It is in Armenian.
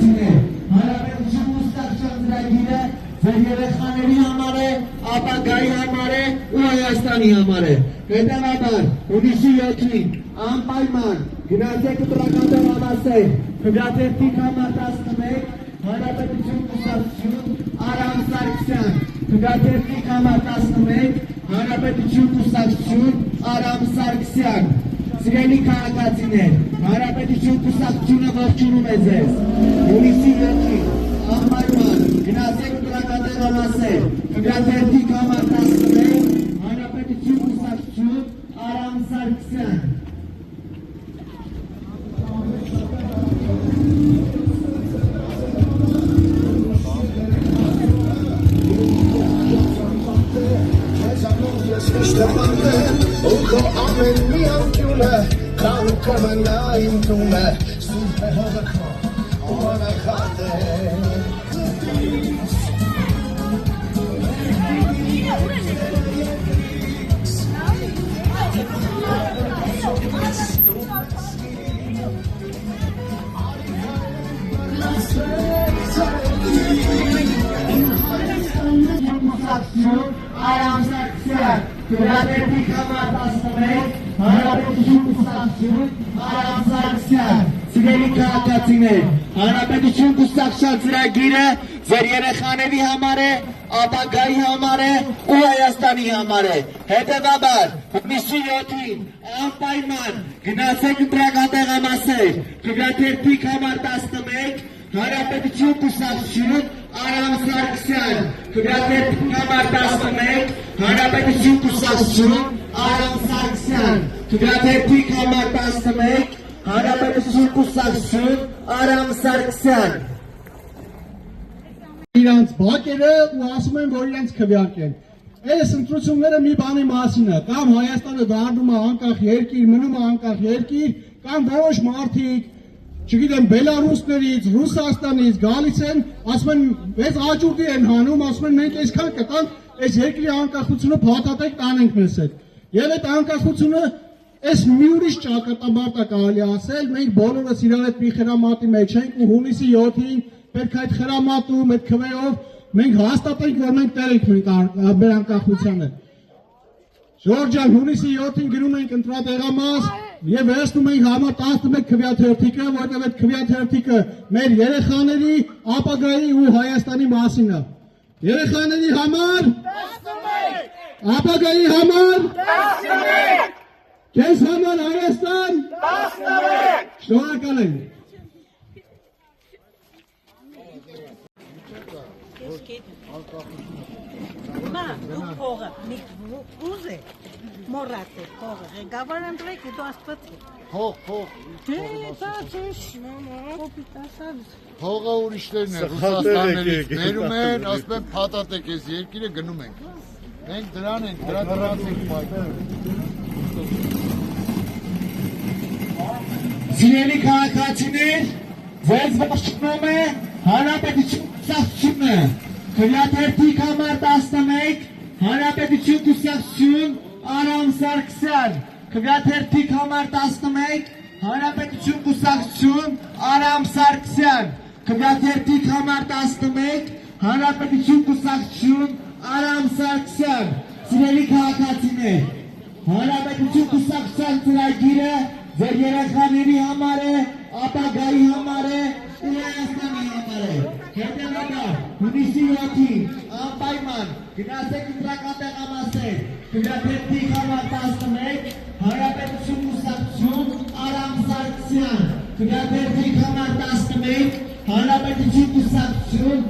քաղաքացիներ, հանրապետություն կուսակցության ծրագիրը ձեր երեխաների համար է, ապագայի համար է ու Հայաստանի համար է։ Հետևաբար, հունիսի 7-ին անպայման գնացեք ընտրական համասեր, քվեաթերթիկ համար 11, հանրապետություն կուսակցություն Արամ Սարգսյան, քվեաթերթիկ համար 11, հանրապետություն կուսակցություն Արամ Սարգսյան։ Սիրելի քաղաքացիներ, հանրապետություն կուսակցությունը ողջունում է ձեզ։ Հունիսի 7-ին անպայման գնացեք ընտրական համասեր, քվեաթերթիկ համար 11, հանրապետություն կուսակցություն Արամ Սարգսյան։ Uko amen mi ankule, kanka menayim tume, supe hodako, ona kate. Արամ Սարգսյան, քվեաթերթիկ համար 11, հանրապետություն կուսակցություն Արամ Սարգսյան։ Սիրելի քաղաքացիներ, հանրապետություն կուսակցության ծրագիրը ձեր երեխաների համար է, ապագայի համար է ու Հայաստանի համար է։ Հետևաբար, հունիսի 7-ին անպայման գնացեք ընտրական տեղամասեր, քվեաթերթիկ համար 11, հանրապետություն կուսակցություն Արամ Սարգսյան, քվեաթերթիկ համար 11, հանրապետություն կուսակցություն Արամ Սարգսյան, քվեաթերթիկ համար 11, հանրապետություն կուսակցություն Արամ Սարգսյան։ Իրանց բակերը ու ասում են, որ իրանց քվեարկեն։ Այս ընտրությունները մի բանի մասին է, կամ Հայաստանը դառնում է անկախ երկիր, մնում է անկախ երկիր, կամ որոշ մարդիկ չգիտեմ, Բելարուսներից, Ռուսաստանից գալիս են, ասում են, մեզ աճուրդի են հանում, ասում են, մենք այսքան կտանք, այս երկրի անկախությունը փաթաթեք տանենք մեզ հետ։ Եվ այդ անկախությունը, այս մի ուրիշ ճակատամարտ է կարելի ասել, մենք բոլորս իրար հետ մի խրամատի մեջ ենք ու հունիսի 7-ին պետք է այդ խրամատում, այդ քվեով մենք հաստատենք, որ մենք տեր ենք մեր անկախությանը։ Ժորժ ջան, հունիսի 7-ին գնում ենք ընտրատեղամաս եւ վերցնում ենք համար 11 քվեաթերթիկը, որտեղ այդ քվեաթերթիկը մեր երեխաների, ապագայի ու Հայաստանի մասին է։ Երեխաների համար 11, ապագայի համար 11, քեզ համար Հայաստան 11։ Շնորհակալ եմ։ Մա, դու փողը, ուզե, մորած է փողը, ղեկավար ընտրեք, դու ասպատի։ Փող։ Դե, դա չես, կոպիտասավ։ Փողը ուրիշներն են, Ռուսաստաններից բերում են, ասում են փաթաթեք այս երկիրը գնում ենք։ Մենք դրան ենք, դրա դրանց ենք պայքարում։ Սիրելի քաղաքացիներ, ձեզ ողջունում է հանրապետություն կուսակցությունը, քվեաթերթիկ համար 11, հանրապետություն կուսակցություն Արամ Սարգսյան, քվեաթերթիկ համար 11, հանրապետություն կուսակցություն Արամ Սարգսյան, քվեաթերթիկ համար 11, հանրապետություն կուսակցություն Արամ Սարգսյան։ Սիրելի քաղաքացիներ, հանրապետություն կուսակցության ծրագիրը ձեր երեխաների համար է, ապագայի համար է ու Հայաստանի համար է։ Հետևաբար, հունիսի 7-ին անպայման գնացեք ընտրական տեղամասեր, քվեաթերթիկ համար 11, հանրապետություն կուսակցություն Արամ Սարգսյան, քվեաթերթիկ համար 11, հանրապետություն կուսակցություն